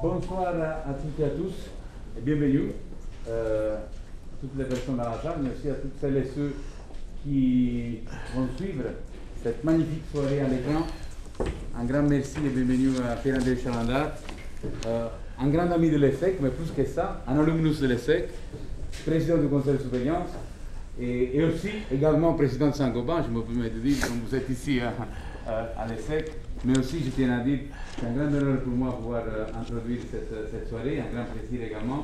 Bonsoir à toutes et à tous et bienvenue à toutes les personnes dans la salle, mais aussi à toutes celles et ceux qui vont suivre cette magnifique soirée à l'écran. Un grand merci et bienvenue à Pierre-André Chalandard, un grand ami de l'ESSEC, mais plus que ça, un alumnus de l'ESSEC, président du conseil de surveillance et aussi également président de Saint-Gobain. Je me permets de dire, comme vous êtes ici à l'ESSEC, mais aussi je tiens à dire que c'est un grand honneur pour moi de pouvoir introduire cette soirée, un grand plaisir également.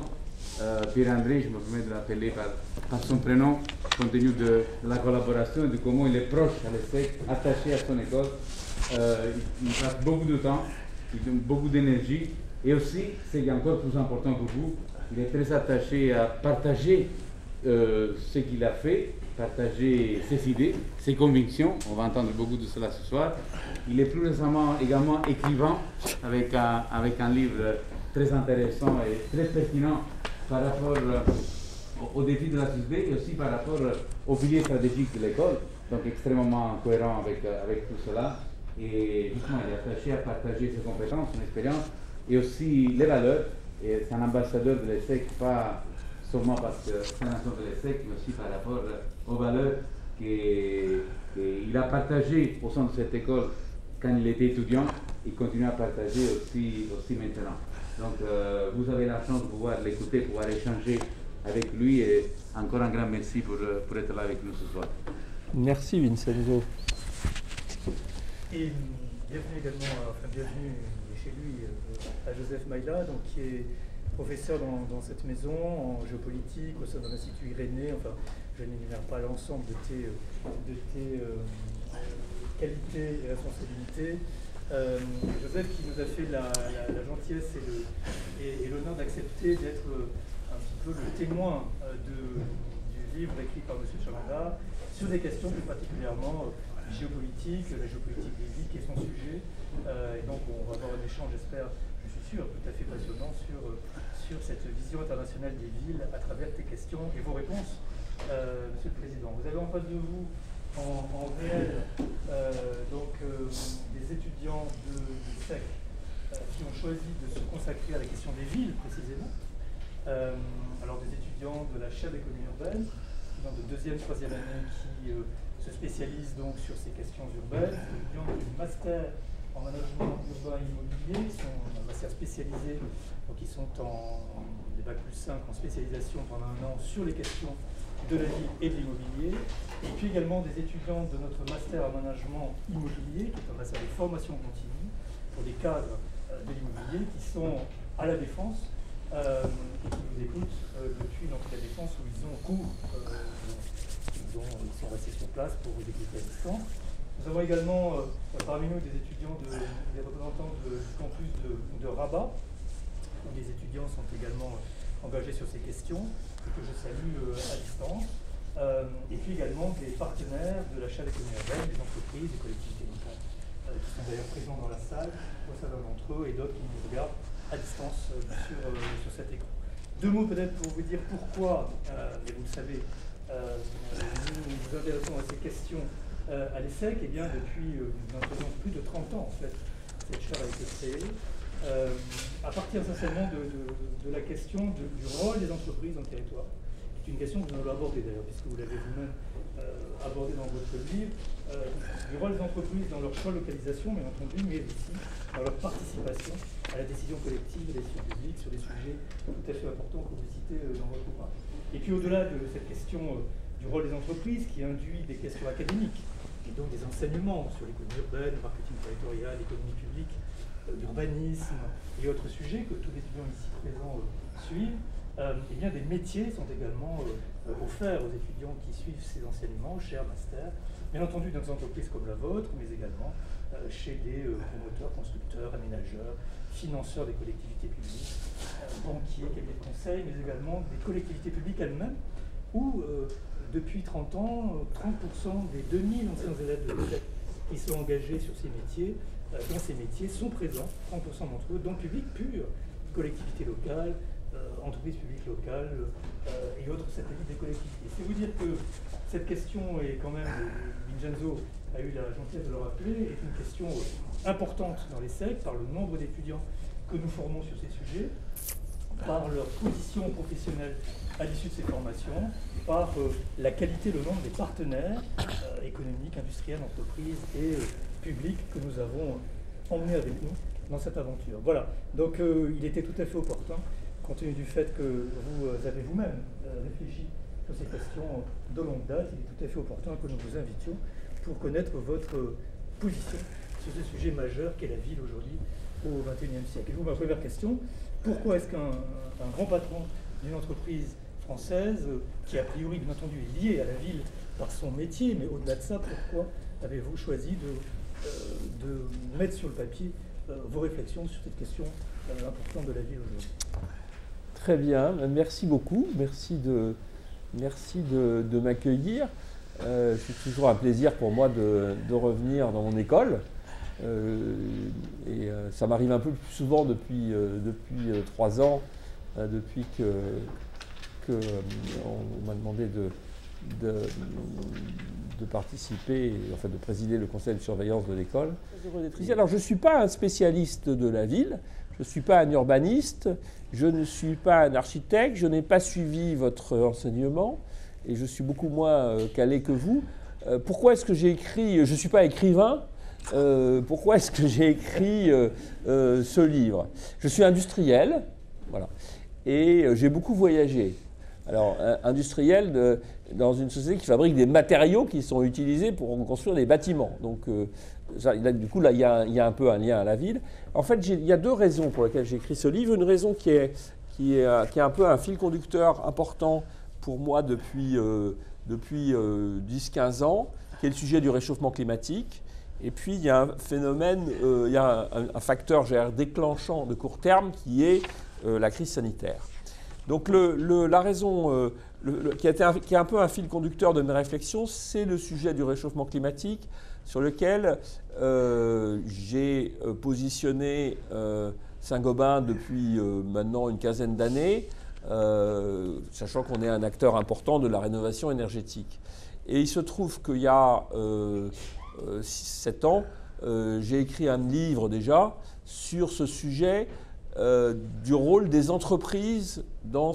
Pierre-André, je me permets de l'appeler par son prénom, compte tenu de la collaboration et de comment il est proche à l'ESSEC, attaché à son école. Il passe beaucoup de temps, il donne beaucoup d'énergie et aussi, ce qui est encore plus important pour vous, il est très attaché à partager ce qu'il a fait, partager ses idées, ses convictions. On va entendre beaucoup de cela ce soir. Il est plus récemment également écrivain avec un livre très intéressant et très pertinent par rapport aux défis de la société et aussi par rapport aux piliers stratégiques de l'école, donc extrêmement cohérent avec tout cela. Et justement, il est attaché à partager ses compétences, son expérience et aussi les valeurs. Et c'est un ambassadeur de l'ESSEC, pas seulement parce que c'est un ambassadeur de l'ESSEC, mais aussi par rapport aux valeurs qu'il a partagées au sein de cette école quand il était étudiant et continue à partager aussi maintenant. Donc vous avez la chance de pouvoir l'écouter, de pouvoir échanger avec lui et encore un grand merci pour être là avec nous ce soir. Merci Vincenzo. Et bienvenue également, bienvenue chez lui à Joseph Maïla, donc, qui est professeur dans cette maison en géopolitique au sein de l'Institut Irénée. Enfin, je n'énumère pas l'ensemble de tes qualités et responsabilités. Joseph qui nous a fait la gentillesse et l'honneur d'accepter d'être un petit peu le témoin du livre écrit par M. Chalandard sur des questions plus particulièrement géopolitique, la géopolitique des villes qui est son sujet. Et donc on va avoir un échange, j'espère, je suis sûr, tout à fait passionnant sur cette vision internationale des villes à travers tes questions et vos réponses, Monsieur le Président. Vous avez en face de vous, en réel, des étudiants du SEC qui ont choisi de se consacrer à la question des villes, précisément. Alors des étudiants de la chaire d'économie urbaine, dans de deuxième, troisième année qui se spécialisent donc sur ces questions urbaines, des étudiants du master en management urbain et immobilier, qui sont un master spécialisé, donc ils sont des bac plus 5 en spécialisation pendant un an sur les questions de la ville et de l'immobilier, et puis également des étudiants de notre master en management immobilier, qui est un master de formation continue pour des cadres de l'immobilier qui sont à la Défense et qui nous écoutent depuis donc, la Défense où ils ont cours, ils sont restés sur place pour vous écouter à distance. Nous avons également parmi nous des étudiants, des représentants du campus de Rabat, où les étudiants sont également engagés sur ces questions, et que je salue à distance. Et puis également des partenaires de la chaire d'économie urbaine, des entreprises, des collectivités locales, qui sont d'ailleurs présents dans la salle, au sein d'entre eux, et d'autres qui nous regardent à distance sur cet écran. Deux mots peut-être pour vous dire pourquoi, et vous le savez, nous nous intéressons à ces questions à l'ESSEC. Eh bien, depuis maintenant plus de 30 ans, en fait, cette chaire a été créée, à partir essentiellement de la question du rôle des entreprises dans le territoire. C'est une question que nous allons aborder d'ailleurs, puisque vous l'avez vous-même abordé dans votre livre, du rôle des entreprises dans leur choix de localisation, bien entendu, mais aussi dans leur participation à la décision collective et à la décision publique sur des sujets tout à fait importants que vous citez dans votre ouvrage. Et puis au-delà de cette question du rôle des entreprises, qui induit des questions académiques, et donc des enseignements sur l'économie urbaine, le marketing territorial, l'économie publique, l'urbanisme et autres sujets que tous les étudiants ici présents suivent, eh bien des métiers sont également offerts aux étudiants qui suivent ces enseignements, chaire, master, bien entendu dans des entreprises comme la vôtre, mais également chez des promoteurs, constructeurs, aménageurs, financeurs des collectivités publiques, banquiers, cabinets de conseil, mais également des collectivités publiques elles-mêmes, où depuis 30 ans, 30% des 2000 anciens élèves de l'ESSEC qui sont engagés sur ces métiers, dans ces métiers, sont présents, 30% d'entre eux, dans le public pur, collectivités locales, entreprises publiques locales et autres satellites des collectivités. C'est vous dire que cette question est quand même, Vincenzo a eu la gentillesse de le rappeler, est une question importante dans l'ESSEC par le nombre d'étudiants que nous formons sur ces sujets, par leur position professionnelle à l'issue de ces formations, par la qualité, le nombre des partenaires économiques, industriels, entreprises et publics que nous avons emmenés avec nous dans cette aventure. Voilà, donc il était tout à fait opportun, compte tenu du fait que vous avez vous-même réfléchi sur ces questions de longue date, il est tout à fait opportun que nous vous invitions pour connaître votre position sur ce sujet majeur qu'est la ville aujourd'hui au XXIe siècle. Et vous, ma première question, pourquoi est-ce qu'un grand patron d'une entreprise française, qui a priori bien entendu est lié à la ville par son métier, mais au-delà de ça, pourquoi avez-vous choisi de mettre sur le papier vos réflexions sur cette question importante de la ville aujourd'hui? Très bien, merci beaucoup, merci de m'accueillir. C'est toujours un plaisir pour moi de revenir dans mon école. Ça m'arrive un peu plus souvent depuis 3 ans, depuis qu'on m'a demandé de participer, enfin de présider le conseil de surveillance de l'école. Alors je ne suis pas un spécialiste de la ville, je ne suis pas un urbaniste, je ne suis pas un architecte, je n'ai pas suivi votre enseignement et je suis beaucoup moins calé que vous. Pourquoi est-ce que j'ai écrit, je ne suis pas écrivain, pourquoi est-ce que j'ai écrit ce livre? Je suis industriel, voilà, et j'ai beaucoup voyagé. Alors, industriel dans une société qui fabrique des matériaux qui sont utilisés pour construire des bâtiments. Donc, du coup, là, il y a un peu un lien à la ville. En fait, il y a 2 raisons pour lesquelles j'ai écrit ce livre. Une raison qui est un peu un fil conducteur important pour moi depuis 10-15 ans, qui est le sujet du réchauffement climatique. Et puis, il y a un phénomène, il y a un facteur déclenchant de court terme qui est la crise sanitaire. Donc la raison qui est un peu un fil conducteur de mes réflexions, c'est le sujet du réchauffement climatique sur lequel j'ai positionné Saint-Gobain depuis maintenant une quinzaine d'années, sachant qu'on est un acteur important de la rénovation énergétique. Et il se trouve qu'il y a 7 ans, j'ai écrit un livre déjà sur ce sujet du rôle des entreprises dans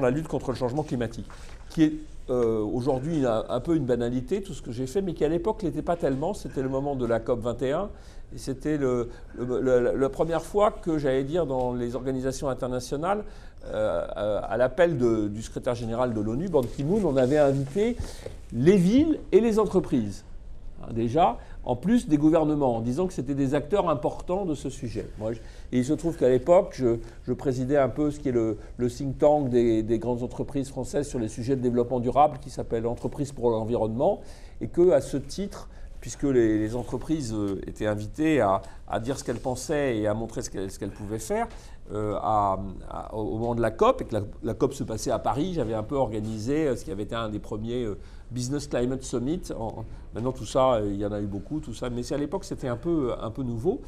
la lutte contre le changement climatique, qui est aujourd'hui un peu une banalité, tout ce que j'ai fait, mais qui à l'époque n'était pas tellement. C'était le moment de la COP 21, et c'était la première fois que, j'allais dire, dans les organisations internationales, à l'appel du secrétaire général de l'ONU, Ban Ki-moon, on avait invité les villes et les entreprises, déjà, en plus des gouvernements, en disant que c'était des acteurs importants de ce sujet. Et il se trouve qu'à l'époque, je présidais un peu ce qui est le think tank des grandes entreprises françaises sur les sujets de développement durable, qui s'appelle Entreprises pour l'environnement, et qu'à ce titre, puisque les entreprises étaient invitées à dire ce qu'elles pensaient et à montrer ce qu'elles pouvaient faire, au moment de la COP, et que la COP se passait à Paris, j'avais un peu organisé ce qui avait été un des premiers Business Climate Summit. Maintenant tout ça, il y en a eu beaucoup, tout ça, mais à l'époque c'était un peu nouveau.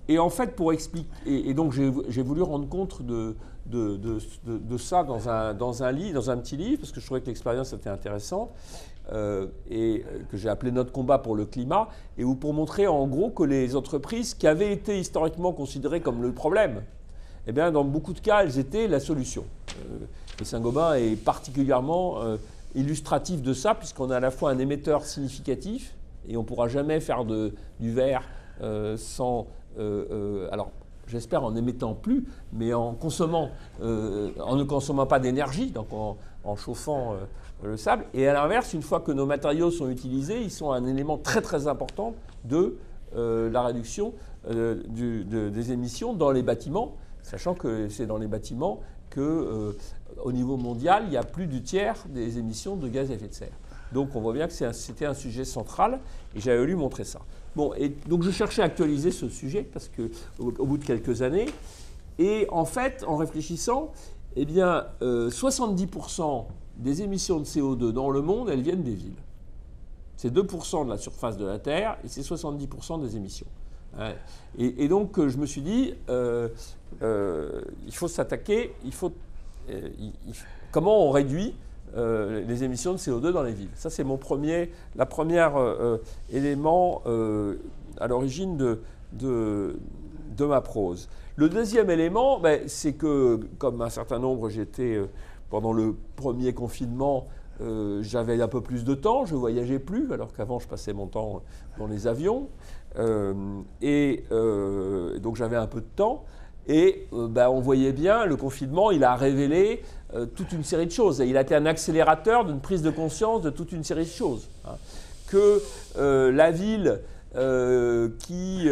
Et en fait, pour expliquer, et donc j'ai voulu rendre compte de ça dans un petit livre, parce que je trouvais que l'expérience était intéressante, et que j'ai appelé Notre combat pour le climat, et pour montrer en gros que les entreprises qui avaient été historiquement considérées comme le problème, eh bien dans beaucoup de cas, elles étaient la solution. Et Saint-Gobain est particulièrement illustratif de ça, puisqu'on a à la fois un émetteur significatif, et on ne pourra jamais faire du verre sans... alors, j'espère en émettant plus, mais en ne consommant pas d'énergie, donc en chauffant le sable. Et à l'inverse, une fois que nos matériaux sont utilisés, ils sont un élément très très important de la réduction des émissions dans les bâtiments, sachant que c'est dans les bâtiments qu'au niveau mondial, il y a plus du tiers des émissions de gaz à effet de serre. Donc on voit bien que c'était un sujet central, et j'avais voulu montrer ça. Bon, et donc je cherchais à actualiser ce sujet, parce qu'au bout de quelques années, et en fait, en réfléchissant, eh bien, 70% des émissions de CO2 dans le monde, elles viennent des villes. C'est 2% de la surface de la Terre, et c'est 70% des émissions. Et donc je me suis dit, il faut s'attaquer, comment on réduit les émissions de CO2 dans les villes. Ça, c'est la première élément à l'origine de de ma prose. Le deuxième élément, ben, c'est que, comme un certain nombre, j'étais, pendant le premier confinement, j'avais un peu plus de temps, je ne voyageais plus, alors qu'avant je passais mon temps dans les avions. Donc j'avais un peu de temps. Et ben, on voyait bien, le confinement, il a révélé toute une série de choses. Et il a été un accélérateur d'une prise de conscience de toute une série de choses. Hein. Que la ville qui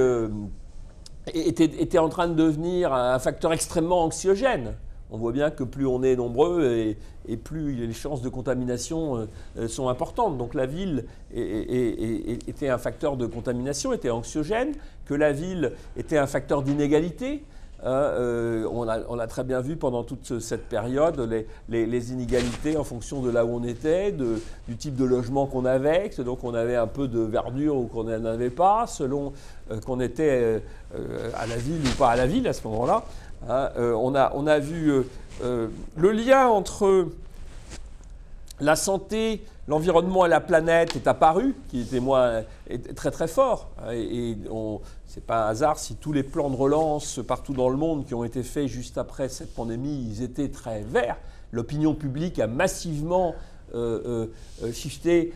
était en train de devenir un facteur extrêmement anxiogène. On voit bien que plus on est nombreux et plus les chances de contamination sont importantes. Donc la ville était un facteur de contamination, était anxiogène, que la ville était un facteur d'inégalité. On a très bien vu pendant toute cette période les inégalités en fonction de là où on était, du type de logement qu'on avait, donc on avait un peu de verdure ou qu'on n'en avait pas, selon qu'on était à la ville ou pas à la ville à ce moment-là. On a vu le lien entre la santé, l'environnement et la planète est apparu, qui est très très fort. C'est pas un hasard si tous les plans de relance partout dans le monde qui ont été faits juste après cette pandémie, ils étaient très verts. L'opinion publique a massivement shifté,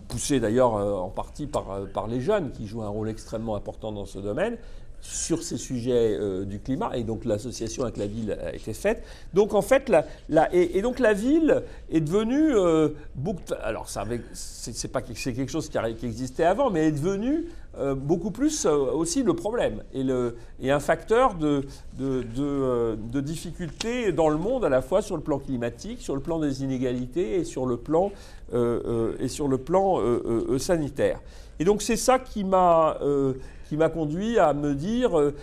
poussé d'ailleurs en partie par les jeunes qui jouent un rôle extrêmement important dans ce domaine, sur ces sujets du climat, et donc l'association avec la ville a été faite. Donc en fait, donc la ville est devenue, alors c'est quelque chose qui existait avant, mais est devenue beaucoup plus aussi le problème et un facteur de difficultés dans le monde, à la fois sur le plan climatique, sur le plan des inégalités et sur le plan sanitaire. Et donc c'est ça qui m'a conduit à me dire,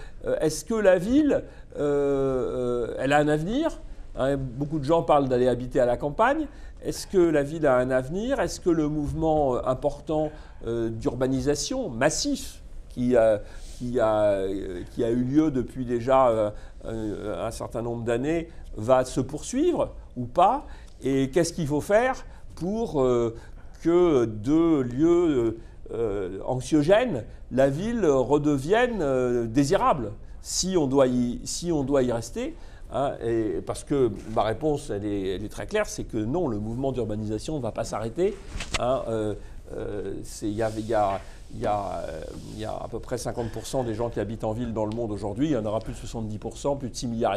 est-ce que la ville, elle a un avenir, hein, beaucoup de gens parlent d'aller habiter à la campagne. Est-ce que la ville a un avenir? Est-ce que le mouvement important d'urbanisation massif qui a eu lieu depuis déjà un certain nombre d'années va se poursuivre ou pas? Et qu'est-ce qu'il faut faire pour que de lieux anxiogène, la ville redevienne désirable, si on doit y rester. Hein, parce que ma réponse, elle est très claire, c'est que non, le mouvement d'urbanisation ne va pas s'arrêter. Hein, il y a à peu près 50% des gens qui habitent en ville dans le monde aujourd'hui. Il y en aura plus de 70%, plus de 6,5 milliards.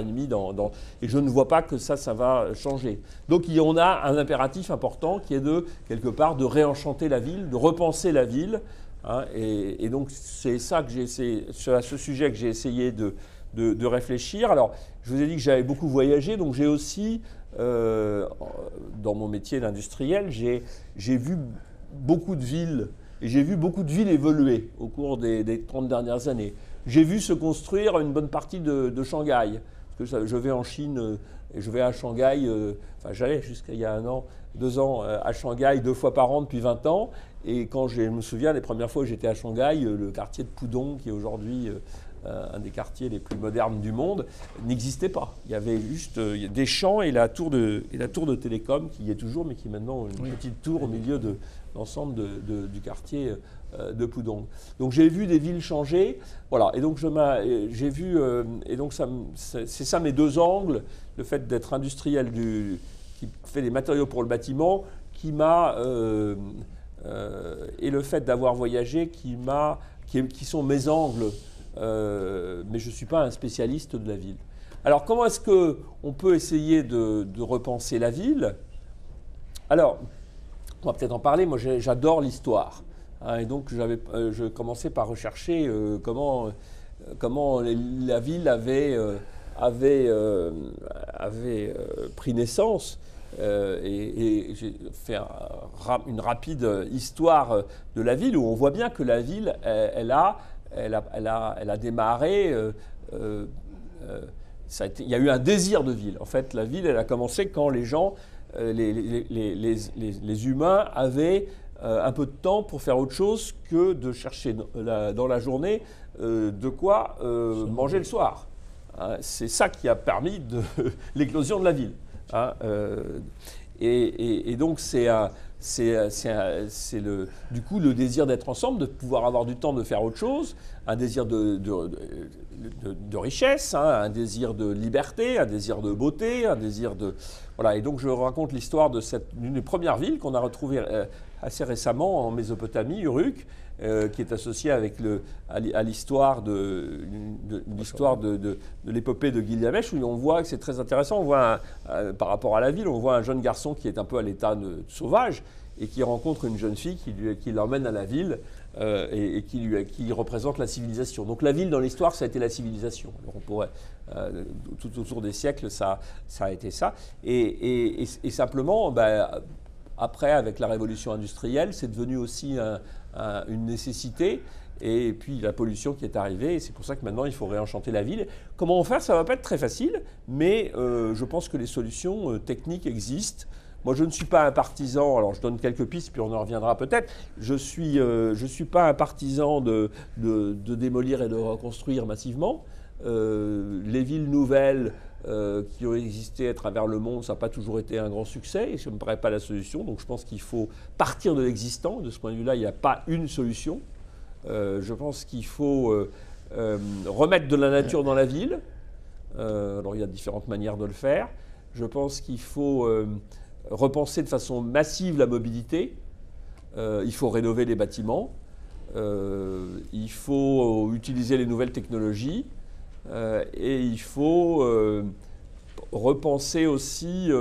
Et je ne vois pas que ça va changer. Donc on a un impératif important qui est quelque part, de réenchanter la ville, de repenser la ville. Hein, et donc c'est ça c'est à ce sujet que j'ai essayé de réfléchir. Alors, je vous ai dit que j'avais beaucoup voyagé, donc j'ai aussi, dans mon métier d'industriel, j'ai vu beaucoup de villes. Et j'ai vu beaucoup de villes évoluer au cours des 30 dernières années. J'ai vu se construire une bonne partie de Shanghai. Parce que je vais en Chine et je vais à Shanghai, j'allais jusqu'à il y a 2 ans à Shanghai 2 fois par an depuis 20 ans. Et quand je me souviens, les premières fois où j'étais à Shanghai, le quartier de Pudong, qui est aujourd'hui un des quartiers les plus modernes du monde, n'existait pas. Il y avait juste des champs et la tour de télécom qui y est toujours, mais qui est maintenant une petite tour au milieu de l'ensemble du quartier de Pudong. Donc j'ai vu des villes changer, voilà. Et donc j'ai vu, et donc c'est ça mes 2 angles, le fait d'être industriel qui fait des matériaux pour le bâtiment, qui m'a et le fait d'avoir voyagé qui sont mes angles. Mais je ne suis pas un spécialiste de la ville. Alors, comment est-ce qu'on peut essayer de repenser la ville? Alors, on va peut-être en parler. Moi, j'adore l'histoire. Hein, et donc, je commençais par rechercher comment la ville avait pris naissance. Et j'ai fait une rapide histoire de la ville où on voit bien que la ville, elle a démarré, il y a eu un désir de ville. En fait, la ville, elle a commencé quand les gens, les humains avaient un peu de temps pour faire autre chose que de chercher dans la journée de quoi manger le soir. Hein, c'est ça qui a permis l'éclosion de la ville. Hein, Et donc c'est du coup le désir d'être ensemble, de pouvoir avoir du temps de faire autre chose, un désir de richesse, hein, un désir de liberté, un désir de beauté, un désir de... Voilà, et donc je raconte l'histoire d'une des premières villes qu'on a retrouvée assez récemment en Mésopotamie, Uruk, qui est associée à l'histoire de l'épopée de Gilgamesh, où on voit que c'est très intéressant. On voit par rapport à la ville, on voit un jeune garçon qui est un peu à l'état sauvage et qui rencontre une jeune fille qui l'emmène à la ville et qui représente la civilisation. Donc la ville dans l'histoire, ça a été la civilisation. Alors on pourrait, tout autour des siècles, ça a été ça. Et simplement, après, avec la révolution industrielle, c'est devenu aussi une nécessité. Et puis la pollution qui est arrivée, et c'est pour ça que maintenant il faut réenchanter la ville. Comment en faire? Ça ne va pas être très facile, mais je pense que les solutions techniques existent. Moi, je ne suis pas un partisan, alors je donne quelques pistes, puis on en reviendra peut-être. Je suis pas un partisan de démolir et de reconstruire massivement. Les villes nouvelles qui ont existé à travers le monde, ça n'a pas toujours été un grand succès, et ça ne me paraît pas la solution. Donc je pense qu'il faut partir de l'existant. De ce point de vue-là, il n'y a pas une solution. Je pense qu'il faut remettre de la nature dans la ville. Alors il y a différentes manières de le faire. Je pense qu'il faut repenser de façon massive la mobilité. Il faut rénover les bâtiments. Il faut utiliser les nouvelles technologies. Et il faut repenser aussi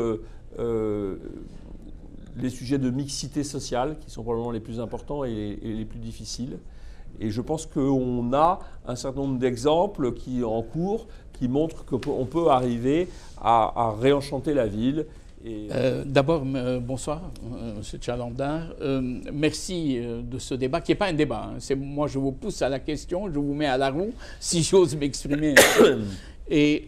les sujets de mixité sociale, qui sont probablement les plus importants et les plus difficiles. Et je pense qu'on a un certain nombre d'exemples en cours qui montrent qu'on peut arriver à réenchanter la ville. D'abord, bonsoir, M. Tchalandar. Merci de ce débat, qui n'est pas un débat. Hein. Moi, je vous pousse à la question, je vous mets à la roue, si j'ose m'exprimer. Et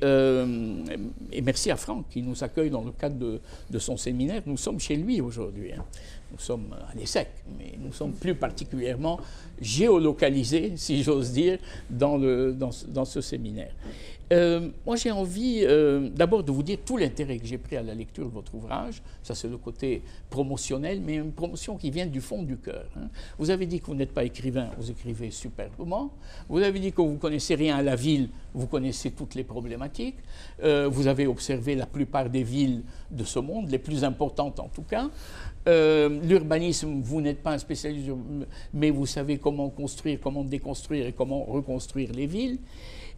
merci à Franck, qui nous accueille dans le cadre de son séminaire. Nous sommes chez lui aujourd'hui. Hein. Nous sommes à l'ESSEC, mais nous sommes plus particulièrement géolocalisés, si j'ose dire, dans ce séminaire. Moi, j'ai envie d'abord de vous dire tout l'intérêt que j'ai pris à la lecture de votre ouvrage. Ça, c'est le côté promotionnel, mais une promotion qui vient du fond du cœur. Hein. Vous avez dit que vous n'êtes pas écrivain, vous écrivez superbement. Vous avez dit que vous ne connaissez rien à la ville, vous connaissez toutes les problématiques. Vous avez observé la plupart des villes de ce monde, les plus importantes en tout cas. L'urbanisme, vous n'êtes pas un spécialiste, mais vous savez comment construire, comment déconstruire et comment reconstruire les villes.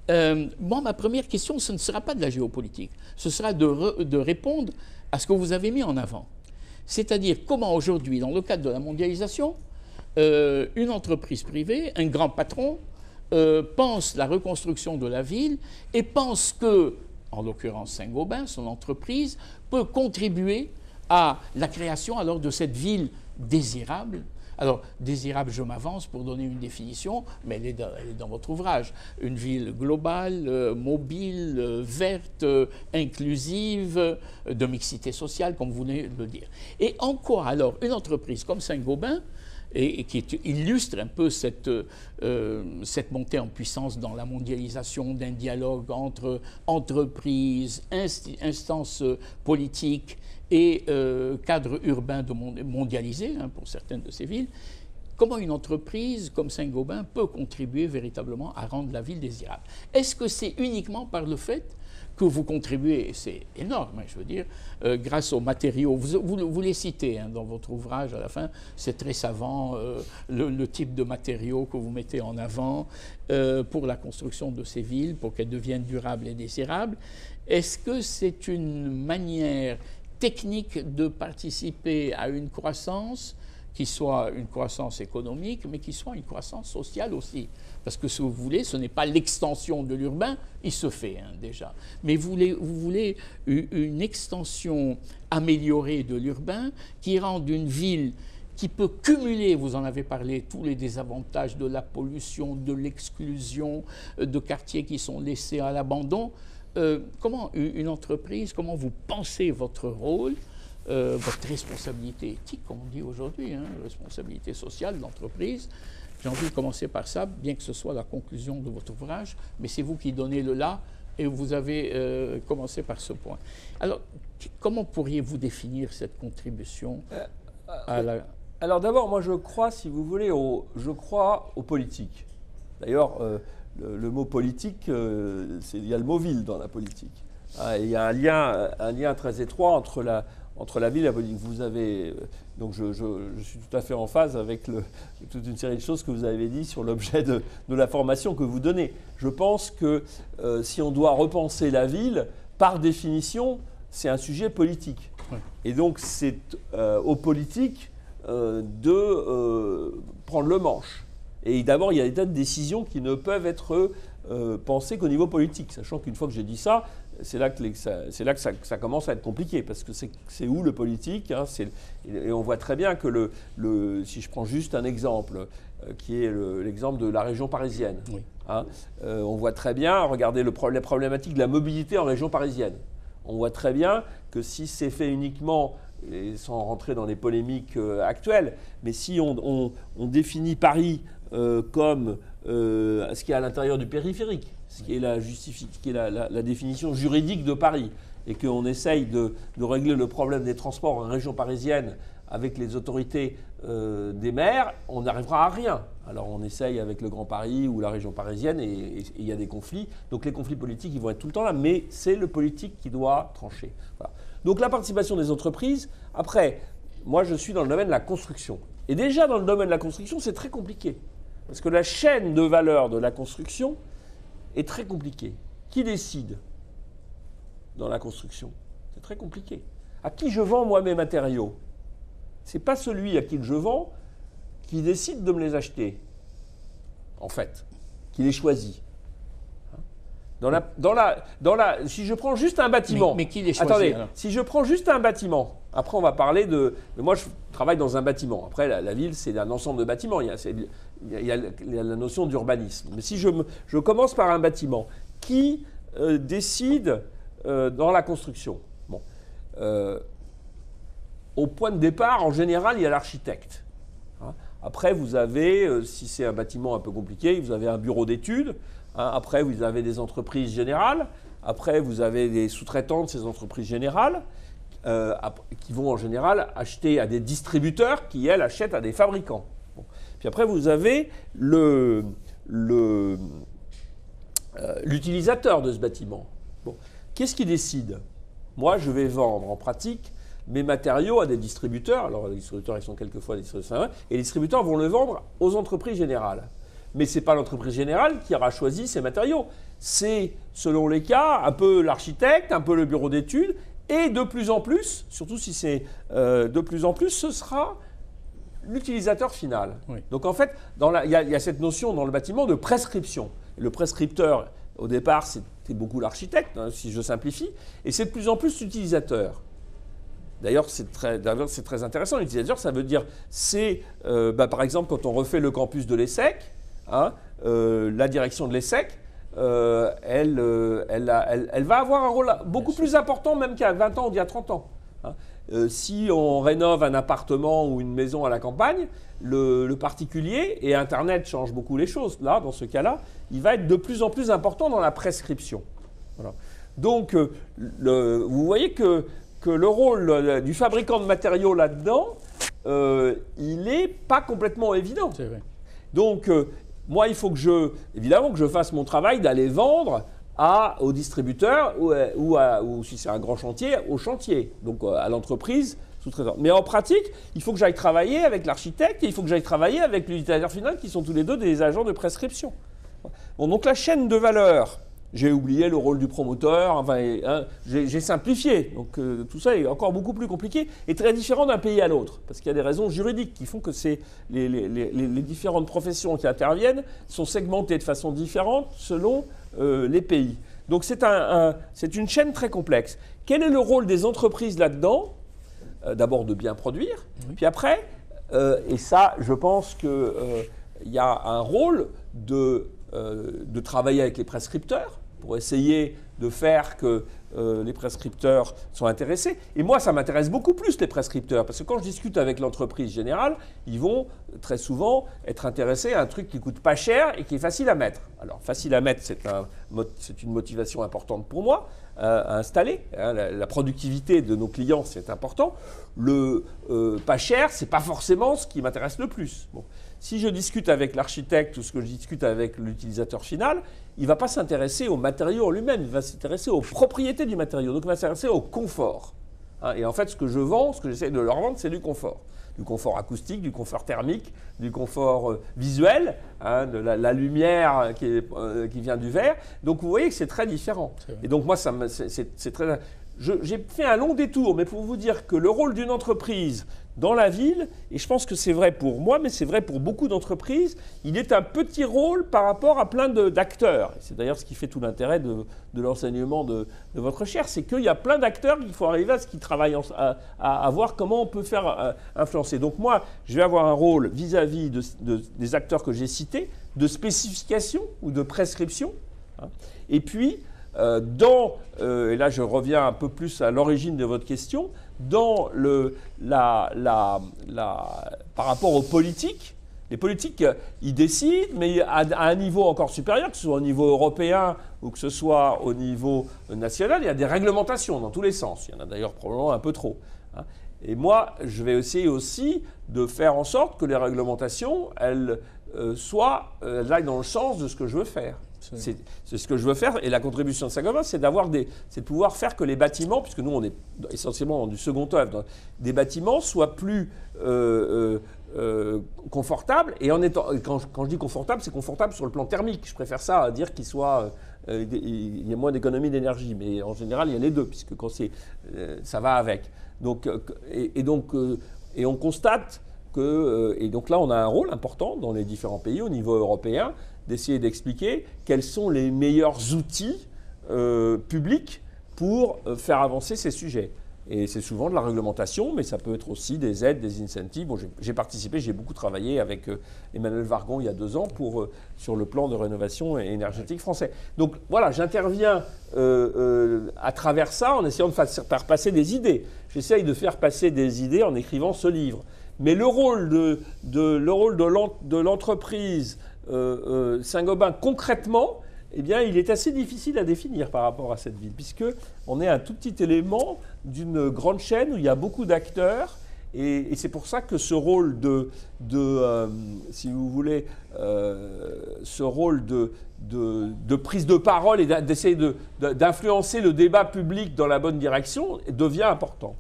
Moi, ma première question, ce ne sera pas de la géopolitique. Ce sera de répondre à ce que vous avez mis en avant. C'est-à-dire comment aujourd'hui, dans le cadre de la mondialisation, une entreprise privée, un grand patron, pense la reconstruction de la ville et pense que, en l'occurrence Saint-Gobain, son entreprise, peut contribuer à la création alors de cette ville désirable. Alors, désirable, je m'avance pour donner une définition, mais elle est dans votre ouvrage. Une ville globale, mobile, verte, inclusive, de mixité sociale, comme vous venez de le dire. Et en quoi, alors, une entreprise comme Saint-Gobain, et qui illustre un peu cette montée en puissance dans la mondialisation d'un dialogue entre entreprises, instances politiques et cadres urbains mondialisés, hein, pour certaines de ces villes, comment une entreprise comme Saint-Gobain peut contribuer véritablement à rendre la ville désirable? Est-ce que c'est uniquement par le fait que vous contribuez, c'est énorme, hein, je veux dire, grâce aux matériaux, vous les citez hein, dans votre ouvrage à la fin, c'est très savant, le type de matériaux que vous mettez en avant pour la construction de ces villes, pour qu'elles deviennent durables et désirables. Est-ce que c'est une manière technique de participer à une croissance qui soit une croissance économique, mais qui soit une croissance sociale aussi? Parce que si vous voulez, ce n'est pas l'extension de l'urbain, il se fait hein, déjà. Mais vous voulez une extension améliorée de l'urbain qui rende une ville qui peut cumuler, vous en avez parlé, tous les désavantages de la pollution, de l'exclusion, de quartiers qui sont laissés à l'abandon. Comment une entreprise, comment vous pensez votre rôle, votre responsabilité éthique, comme on dit aujourd'hui, hein, responsabilité sociale de l'entreprise? J'ai envie de commencer par ça, bien que ce soit la conclusion de votre ouvrage, mais c'est vous qui donnez le là, et vous avez commencé par ce point. Alors, comment pourriez-vous définir cette contribution à la... Alors d'abord, moi je crois, si vous voulez, je crois aux politiques. D'ailleurs, le mot politique, il y a le mot ville dans la politique. Il y a un lien très étroit entre la ville et la politique. Vous avez, donc je suis tout à fait en phase avec toute une série de choses que vous avez dit sur l'objet de la formation que vous donnez. Je pense que si on doit repenser la ville, par définition, c'est un sujet politique. Oui. Et donc c'est aux politiques de prendre le manche. Et d'abord, il y a des tas de décisions qui ne peuvent être pensées qu'au niveau politique, sachant qu'une fois que j'ai dit ça, c'est là que ça commence à être compliqué, parce que c'est où le politique, hein, et on voit très bien que si je prends juste un exemple, qui est l'exemple de la région parisienne, oui. Hein, on voit très bien, regardez les problématiques de la mobilité en région parisienne. On voit très bien que si c'est fait uniquement, et sans rentrer dans les polémiques actuelles, mais si on définit Paris comme ce qui est à l'intérieur du périphérique, ce qui est la définition juridique de Paris, et qu'on essaye de régler le problème des transports en région parisienne avec les autorités des maires, on n'arrivera à rien. Alors on essaye avec le Grand Paris ou la région parisienne, et il y a des conflits. Donc les conflits politiques, ils vont être tout le temps là, mais c'est le politique qui doit trancher. Voilà. Donc la participation des entreprises, après, moi je suis dans le domaine de la construction. Et déjà dans le domaine de la construction, c'est très compliqué. Parce que la chaîne de valeur de la construction est très compliquée. Qui décide dans la construction? C'est très compliqué. À qui je vends moi mes matériaux? Ce n'est pas celui à qui je vends qui décide de me les acheter, en fait, qui les choisit. Si je prends juste un bâtiment... Mais qui les choisit? Attendez, alors si je prends juste un bâtiment, après on va parler de... Moi je travaille dans un bâtiment. Après la ville c'est un ensemble de bâtiments, il y a la notion d'urbanisme. Mais si je commence par un bâtiment, qui décide dans la construction? Bon. Au point de départ, en général, il y a l'architecte. Hein. Après, vous avez, si c'est un bâtiment un peu compliqué, vous avez un bureau d'études. Hein. Après, vous avez des entreprises générales. Après, vous avez des sous-traitants de ces entreprises générales qui vont en général acheter à des distributeurs qui, elles, achètent à des fabricants. Bon. Puis après, vous avez l'utilisateur de ce bâtiment. Bon. Qu'est-ce qui décide? Moi, je vais vendre en pratique mes matériaux à des distributeurs. Alors, les distributeurs, ils sont quelquefois des distributeurs, et les distributeurs vont le vendre aux entreprises générales. Mais ce n'est pas l'entreprise générale qui aura choisi ces matériaux. C'est, selon les cas, un peu l'architecte, un peu le bureau d'études, et de plus en plus, surtout si c'est de plus en plus, ce sera l'utilisateur final. Oui. Donc en fait, il y a cette notion dans le bâtiment de prescription. Le prescripteur, au départ, c'était beaucoup l'architecte, hein, si je simplifie, et c'est de plus en plus l'utilisateur. D'ailleurs, c'est très intéressant. L'utilisateur, ça veut dire, par exemple, quand on refait le campus de l'ESSEC, hein, la direction de l'ESSEC, elle va avoir un rôle beaucoup plus important même qu'il y a 20 ans ou il y a 30 ans. Hein. Si on rénove un appartement ou une maison à la campagne, le particulier, et Internet change beaucoup les choses, là, dans ce cas-là, il va être de plus en plus important dans la prescription. Voilà. Donc, vous voyez que le rôle du fabricant de matériaux là-dedans, il n'est pas complètement évident. C'est vrai. Donc, moi, il faut évidemment que je fasse mon travail d'aller vendre aux distributeurs ou si c'est un grand chantier, au chantier, donc à l'entreprise sous-traitante. Mais en pratique, il faut que j'aille travailler avec l'architecte et il faut que j'aille travailler avec l'utilisateur final qui sont tous les deux des agents de prescription. Bon, donc la chaîne de valeur, j'ai oublié le rôle du promoteur, enfin, hein, j'ai simplifié. Donc tout ça est encore beaucoup plus compliqué et très différent d'un pays à l'autre. Parce qu'il y a des raisons juridiques qui font que les différentes professions qui interviennent sont segmentées de façon différente selon les pays. Donc c'est une chaîne très complexe. Quel est le rôle des entreprises là-dedans? D'abord de bien produire, oui. Puis après, et ça je pense qu'il y a un rôle de travailler avec les prescripteurs pour essayer de faire que les prescripteurs sont intéressés. Et moi, ça m'intéresse beaucoup plus, les prescripteurs, parce que quand je discute avec l'entreprise générale, ils vont très souvent être intéressés à un truc qui ne coûte pas cher et qui est facile à mettre. Alors, facile à mettre, c'est une motivation importante pour moi, à installer. Hein, la productivité de nos clients, c'est important. Le pas cher, ce n'est pas forcément ce qui m'intéresse le plus. Bon. Si je discute avec l'architecte ou ce que je discute avec l'utilisateur final, il ne va pas s'intéresser au matériau en lui-même, il va s'intéresser aux propriétés du matériau, donc il va s'intéresser au confort. Hein, et en fait, ce que je vends, ce que j'essaie de leur vendre, c'est du confort. Du confort acoustique, du confort thermique, du confort visuel, hein, de la lumière qui vient du verre. Donc vous voyez que c'est très différent. Et donc moi, c'est très... J'ai fait un long détour, mais pour vous dire que le rôle d'une entreprise dans la ville, et je pense que c'est vrai pour moi, mais c'est vrai pour beaucoup d'entreprises, il est un petit rôle par rapport à plein d'acteurs. C'est d'ailleurs ce qui fait tout l'intérêt de l'enseignement de votre chaire, c'est qu'il y a plein d'acteurs qu'il faut arriver à ce qu'ils travaillent, à voir comment on peut faire influencer. Donc moi, je vais avoir un rôle vis-à-vis des acteurs que j'ai cités, de spécification ou de prescription, hein, et puis... et là je reviens un peu plus à l'origine de votre question, par rapport aux politiques, les politiques, ils décident, mais à un niveau encore supérieur, que ce soit au niveau européen ou que ce soit au niveau national, il y a des réglementations dans tous les sens. Il y en a d'ailleurs probablement un peu trop. Hein. Et moi, je vais essayer aussi de faire en sorte que les réglementations, elles aillent dans le sens de ce que je veux faire. C'est ce que je veux faire, et la contribution de Saint-Gobain, c'est de pouvoir faire que les bâtiments, puisque nous on est essentiellement dans du second œuvre, des bâtiments soient plus confortables, et quand je dis confortable, c'est confortable sur le plan thermique. Je préfère ça à dire qu'il y a moins d'économie d'énergie, mais en général il y a les deux, puisque quand ça va avec. Donc, et on constate et donc là on a un rôle important dans les différents pays au niveau européen, d'essayer d'expliquer quels sont les meilleurs outils publics pour faire avancer ces sujets. Et c'est souvent de la réglementation, mais ça peut être aussi des aides, des incentives. Bon, j'ai beaucoup travaillé avec Emmanuel Vargon il y a 2 ans sur le plan de rénovation énergétique français. Donc voilà, j'interviens à travers ça en essayant de faire passer des idées. J'essaye de faire passer des idées en écrivant ce livre. Mais le rôle de l'entreprise Saint-Gobain, concrètement, eh bien, il est assez difficile à définir par rapport à cette ville, puisqu'on est un tout petit élément d'une grande chaîne où il y a beaucoup d'acteurs, et c'est pour ça que ce rôle si vous voulez, ce rôle de prise de parole et d'essayer d'influencer le débat public dans la bonne direction devient important.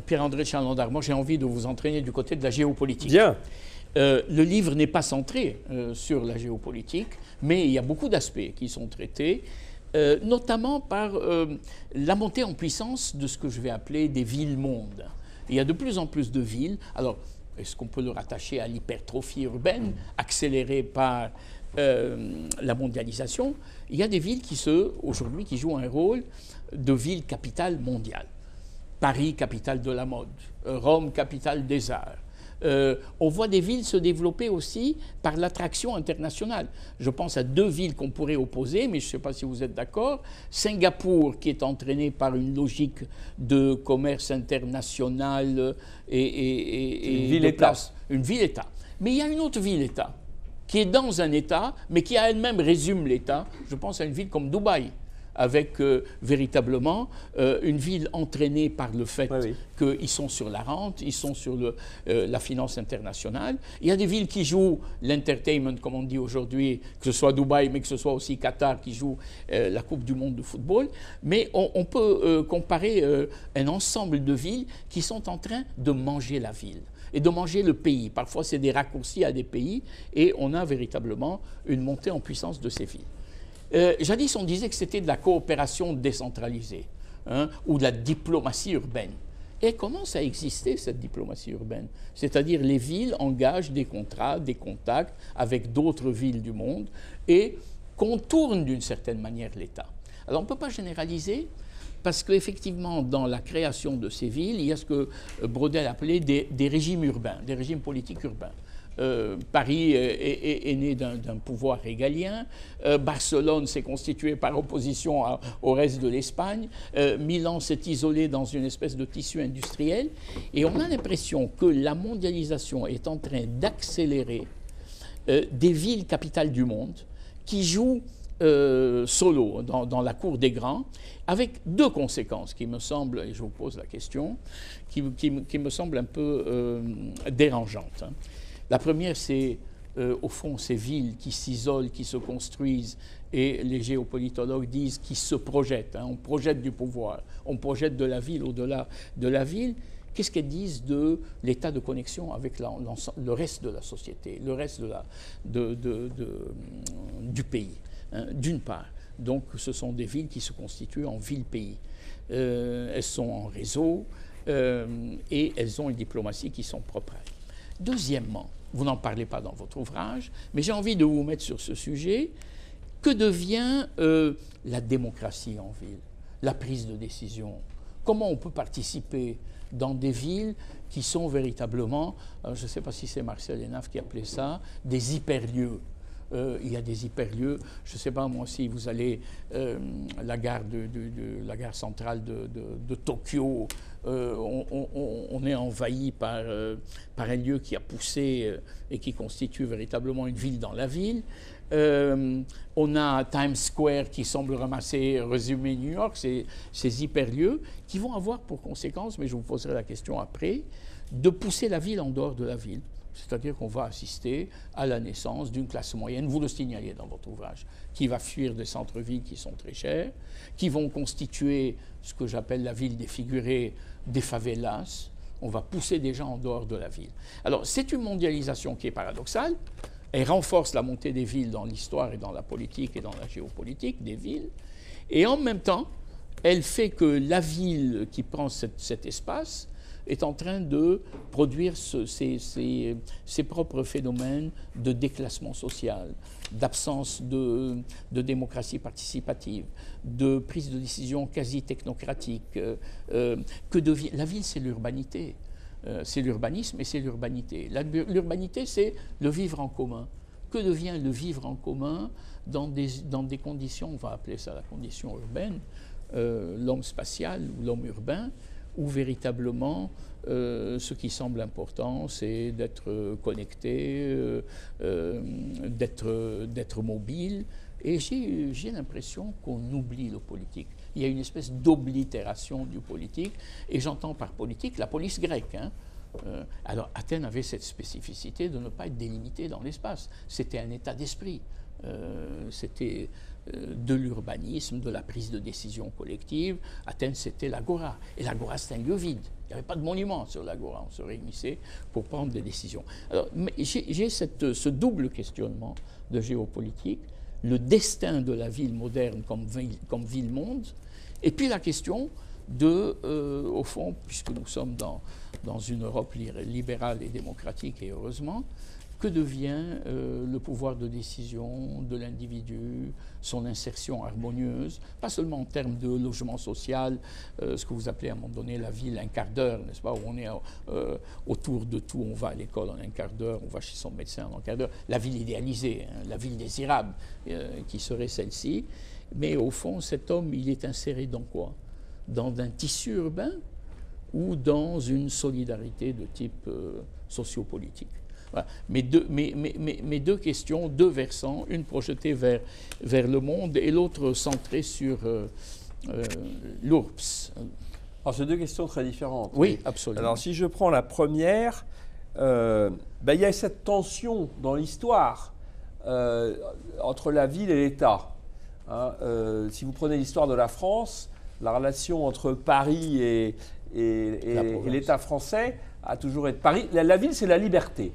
Pierre-André de Chalandard, moi j'ai envie de vous entraîner du côté de la géopolitique. Bien. Le livre n'est pas centré sur la géopolitique, mais il y a beaucoup d'aspects qui sont traités, notamment par la montée en puissance de ce que je vais appeler des villes-mondes. Il y a de plus en plus de villes. Alors, est-ce qu'on peut le rattacher à l'hypertrophie urbaine, accélérée par la mondialisation? Il y a des villes aujourd'hui, qui jouent un rôle de ville capitale mondiale. Paris, capitale de la mode. Rome, capitale des arts. On voit des villes se développer aussi par l'attraction internationale. Je pense à 2 villes qu'on pourrait opposer, mais je ne sais pas si vous êtes d'accord. Singapour, qui est entraîné par une logique de commerce international et une ville-État. Une ville-État. Mais il y a une autre ville-État qui est dans un État, mais qui à elle-même résume l'État. Je pense à une ville comme Dubaï, avec véritablement une ville entraînée par le fait qu'ils sont sur la rente, ils sont sur la finance internationale. Il y a des villes qui jouent l'entertainment, comme on dit aujourd'hui, que ce soit Dubaï, mais que ce soit aussi Qatar qui joue la Coupe du monde de football. Mais on peut comparer un ensemble de villes qui sont en train de manger la ville et de manger le pays. Parfois, c'est des raccourcis à des pays, et on a véritablement une montée en puissance de ces villes. Jadis, on disait que c'était de la coopération décentralisée, hein, ou de la diplomatie urbaine. Et commence à exister cette diplomatie urbaine. C'est-à-dire les villes engagent des contrats, des contacts avec d'autres villes du monde et contournent d'une certaine manière l'État. Alors on ne peut pas généraliser, parce qu'effectivement, dans la création de ces villes, il y a ce que Braudel appelait des régimes urbains, des régimes politiques urbains. Paris est né d'un pouvoir régalien. Barcelone s'est constitué par opposition au reste de l'Espagne. Milan s'est isolé dans une espèce de tissu industriel. Et on a l'impression que la mondialisation est en train d'accélérer des villes capitales du monde qui jouent solo dans la cour des grands, avec deux conséquences qui me semblent, et je vous pose la question, qui me semblent un peu dérangeantes. Hein. La première, c'est au fond ces villes qui s'isolent, qui se construisent, et les géopolitologues disent qu'ils se projettent. Hein. On projette du pouvoir, on projette de la ville au-delà de la ville. Qu'est-ce qu'elles disent de l'état de connexion avec le reste de la société, le reste du pays, hein, d'une part. Donc, ce sont des villes qui se constituent en villes-pays. Elles sont en réseau et elles ont une diplomatie qui sont propres. Deuxièmement, vous n'en parlez pas dans votre ouvrage, mais j'ai envie de vous mettre sur ce sujet. Que devient la démocratie en ville, la prise de décision? Comment on peut participer dans des villes qui sont véritablement, je ne sais pas si c'est Marcel Hénaff qui appelait ça, des hyperlieux. Il y a des hyperlieux, je ne sais pas moi si vous allez la gare centrale de Tokyo, on est envahi par un lieu qui a poussé et qui constitue véritablement une ville dans la ville. On a Times Square qui semble résumer New York, ces hyperlieux qui vont avoir pour conséquence, mais je vous poserai la question après, de pousser la ville en dehors de la ville. C'est-à-dire qu'on va assister à la naissance d'une classe moyenne, vous le signalez dans votre ouvrage, qui va fuir des centres-villes qui sont très chers, qui vont constituer ce que j'appelle la ville défigurée, des favelas. On va pousser des gens en dehors de la ville. Alors, c'est une mondialisation qui est paradoxale. Elle renforce la montée des villes dans l'histoire et dans la politique et dans la géopolitique des villes. Et en même temps, elle fait que la ville qui prend cet espace est en train de produire ses propres phénomènes de déclassement social, d'absence de démocratie participative, de prise de décision quasi technocratique. La ville, c'est l'urbanité. C'est l'urbanisme et c'est l'urbanité. L'urbanité, c'est le vivre en commun. Que devient le vivre en commun dans des conditions, on va appeler ça la condition urbaine, l'homme spatial ou l'homme urbain, où véritablement ce qui semble important, c'est d'être connecté, d'être mobile. Et j'ai l'impression qu'on oublie le politique. Il y a une espèce d'oblitération du politique, et j'entends par politique la police grecque. Hein. Alors Athènes avait cette spécificité de ne pas être délimitée dans l'espace. C'était un état d'esprit. C'était de l'urbanisme, de la prise de décision collective. Athènes, c'était l'agora. Et l'agora, c'est un lieu vide. Il n'y avait pas de monument sur l'agora. On se réunissait pour prendre des décisions. Alors, j'ai ce double questionnement de géopolitique, le destin de la ville moderne comme ville-monde, et puis la question au fond, puisque nous sommes dans une Europe libérale et démocratique, et heureusement, que devient le pouvoir de décision de l'individu, son insertion harmonieuse, pas seulement en termes de logement social, ce que vous appelez à un moment donné la ville un quart d'heure, n'est-ce pas, où on est autour de tout, on va à l'école en un quart d'heure, on va chez son médecin en un quart d'heure, la ville idéalisée, hein, la ville désirable, qui serait celle-ci. Mais au fond, cet homme, il est inséré dans quoi? Dans un tissu urbain ou dans une solidarité de type sociopolitique? Voilà. Mes deux questions, deux versants, une projetée vers le monde et l'autre centrée sur l'URPS. Alors, c'est deux questions très différentes. Oui, absolument. Alors, si je prends la première, il y a cette tension dans l'histoire entre la ville et l'État. Hein, si vous prenez l'histoire de la France, la relation entre Paris et l'État français a toujours été... Paris, la ville, c'est la liberté.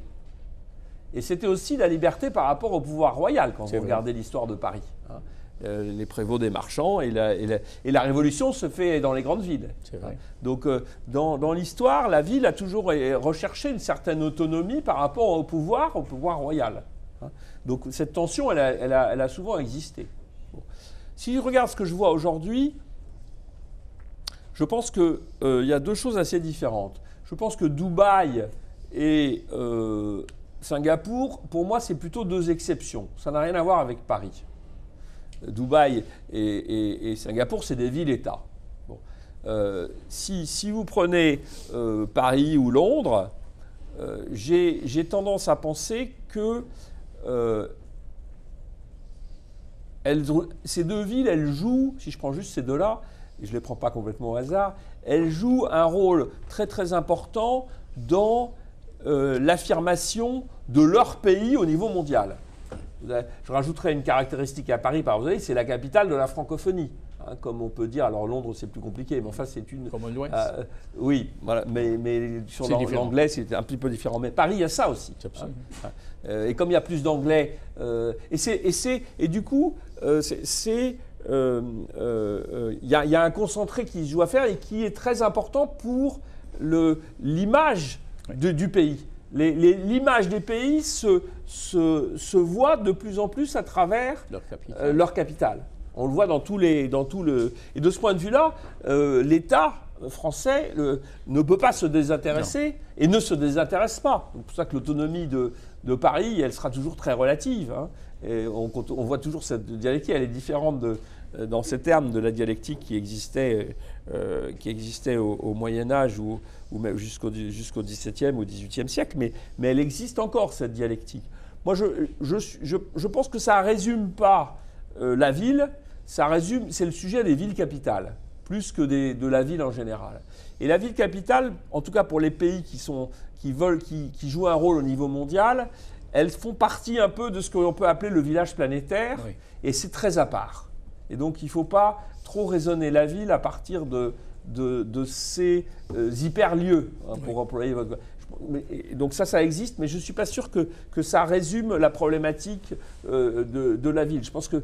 Et c'était aussi la liberté par rapport au pouvoir royal, quand vous regardez l'histoire de Paris. Hein. Les prévôts des marchands et la révolution se fait dans les grandes villes. C'est vrai. Donc, dans l'histoire, la ville a toujours recherché une certaine autonomie par rapport au pouvoir royal. Hein. Donc, cette tension, elle a souvent existé. Bon. Si je regarde ce que je vois aujourd'hui, je pense qu'il y a deux choses assez différentes. Je pense que Dubaï Singapour, pour moi, c'est plutôt deux exceptions. Ça n'a rien à voir avec Paris. Dubaï et Singapour, c'est des villes-États. Bon. Si vous prenez Paris ou Londres, j'ai tendance à penser que ces deux villes, elles jouent, si je prends juste ces deux-là, et je ne les prends pas complètement au hasard, elles jouent un rôle très très important dans l'affirmation de leur pays au niveau mondial. Je rajouterai une caractéristique à Paris, par exemple, c'est la capitale de la francophonie. Hein, comme on peut dire, alors Londres c'est plus compliqué, mais enfin c'est une... Comme l'Ouest. Oui, voilà, mais sur l'anglais c'est un petit peu différent. Mais Paris, il y a ça aussi. Hein. Et comme il y a plus d'anglais, et du coup, il y a un concentré qui se joue à faire et qui est très important pour l'image du pays. L'image des pays se voit de plus en plus à travers leur capitale. On le voit dans tout le... Et de ce point de vue-là, l'État français ne peut pas se désintéresser et ne se désintéresse pas. C'est pour ça que l'autonomie de Paris, elle sera toujours très relative. Hein. Et on voit toujours cette dialectique, elle est différente dans ces termes de la dialectique qui existait au Moyen-Âge ou même jusqu'au XVIIe ou XVIIIe siècle, mais elle existe encore, cette dialectique. Moi, je pense que ça ne résume pas la ville, c'est le sujet des villes capitales, plus que de la ville en général. Et la ville capitale, en tout cas pour les pays qui jouent un rôle au niveau mondial, elles font partie un peu de ce que l'on peut appeler le village planétaire, oui. Et c'est très à part. Et donc il ne faut pas trop raisonner la ville à partir de ces hyperlieux, hein, pour employer votre... Donc ça existe, mais je ne suis pas sûr que ça résume la problématique de la ville. Je pense que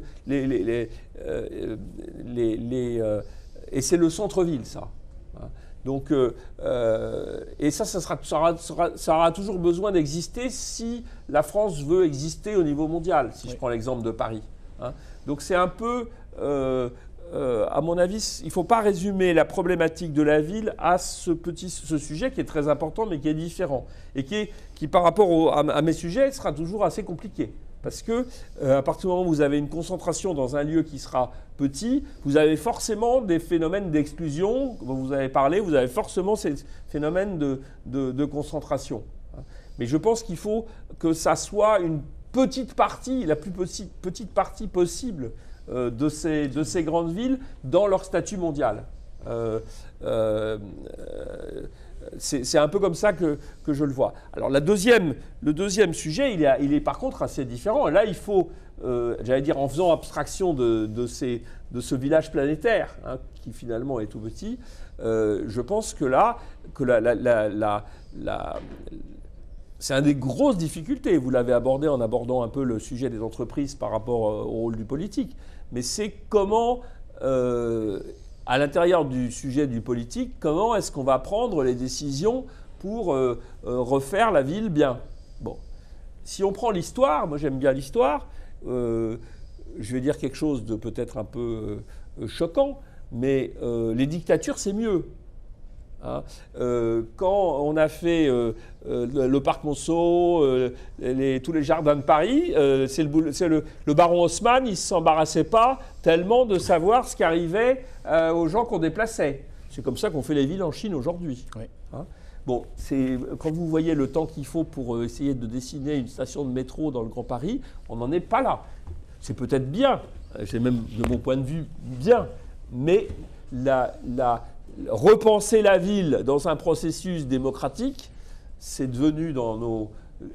et c'est le centre-ville, ça. Donc, et ça aura toujours besoin d'exister si la France veut exister au niveau mondial, si je prends l'exemple de Paris. Hein. Donc c'est un peu, à mon avis, il ne faut pas résumer la problématique de la ville à ce sujet qui est très important, mais qui est différent. Et qui par rapport à mes sujets, sera toujours assez compliqué. Parce que à partir du moment où vous avez une concentration dans un lieu qui sera petit, vous avez forcément des phénomènes d'exclusion, dont vous avez parlé, vous avez forcément ces phénomènes de concentration. Mais je pense qu'il faut que ça soit une petite partie, la plus petite partie possible de ces grandes villes dans leur statut mondial. C'est un peu comme ça que je le vois. Alors le deuxième sujet, il est par contre assez différent. Et là, il faut, j'allais dire, en faisant abstraction de ce village planétaire, hein, qui finalement est tout petit, je pense que là, c'est une des grosses difficultés. Vous l'avez abordé en abordant un peu le sujet des entreprises par rapport au rôle du politique. Mais c'est comment... à l'intérieur du sujet du politique, comment est-ce qu'on va prendre les décisions pour refaire la ville bien? Bon, si on prend l'histoire, moi j'aime bien l'histoire, je vais dire quelque chose de peut-être un peu choquant, mais les dictatures c'est mieux. Hein. Quand on a fait le parc Monceau, tous les jardins de Paris, le baron Haussmann, il ne s'embarrassait pas tellement de savoir ce qui arrivait aux gens qu'on déplaçait. C'est comme ça qu'on fait les villes en Chine aujourd'hui. Oui. Hein. Bon, quand vous voyez le temps qu'il faut pour essayer de dessiner une station de métro dans le Grand Paris, on n'en est pas là. C'est peut-être bien, c'est même de mon point de vue bien, mais repenser la ville dans un processus démocratique, c'est devenu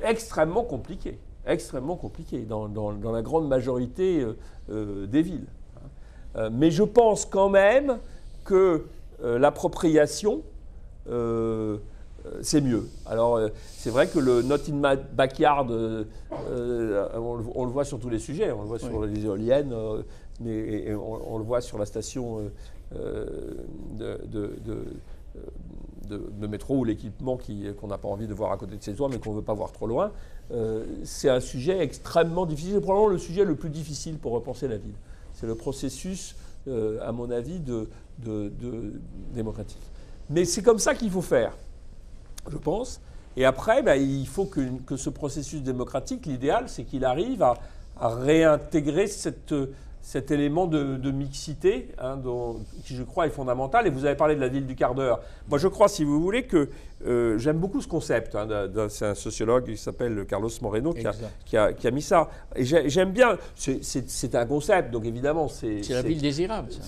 extrêmement compliqué dans la grande majorité des villes. Mais je pense quand même que l'appropriation, c'est mieux. Alors, c'est vrai que le Not in My Backyard, on le voit sur tous les sujets. On le voit sur les éoliennes, mais on le voit sur la station de métro ou l'équipement qu'on n'a pas envie de voir à côté de ses toits, mais qu'on ne veut pas voir trop loin. C'est un sujet extrêmement difficile. C'est probablement le sujet le plus difficile pour repenser la ville. C'est le processus, à mon avis, démocratique. Mais c'est comme ça qu'il faut faire, je pense. Et après, il faut que ce processus démocratique, l'idéal, c'est qu'il arrive à réintégrer cet élément de mixité, hein, qui je crois est fondamental. Et vous avez parlé de la ville du quart d'heure. Moi je crois, si vous voulez, que j'aime beaucoup ce concept. Hein, c'est un sociologue qui s'appelle Carlos Moreno qui a mis ça. Et j'aime bien, c'est un concept, donc évidemment c'est la ville désirable, ça.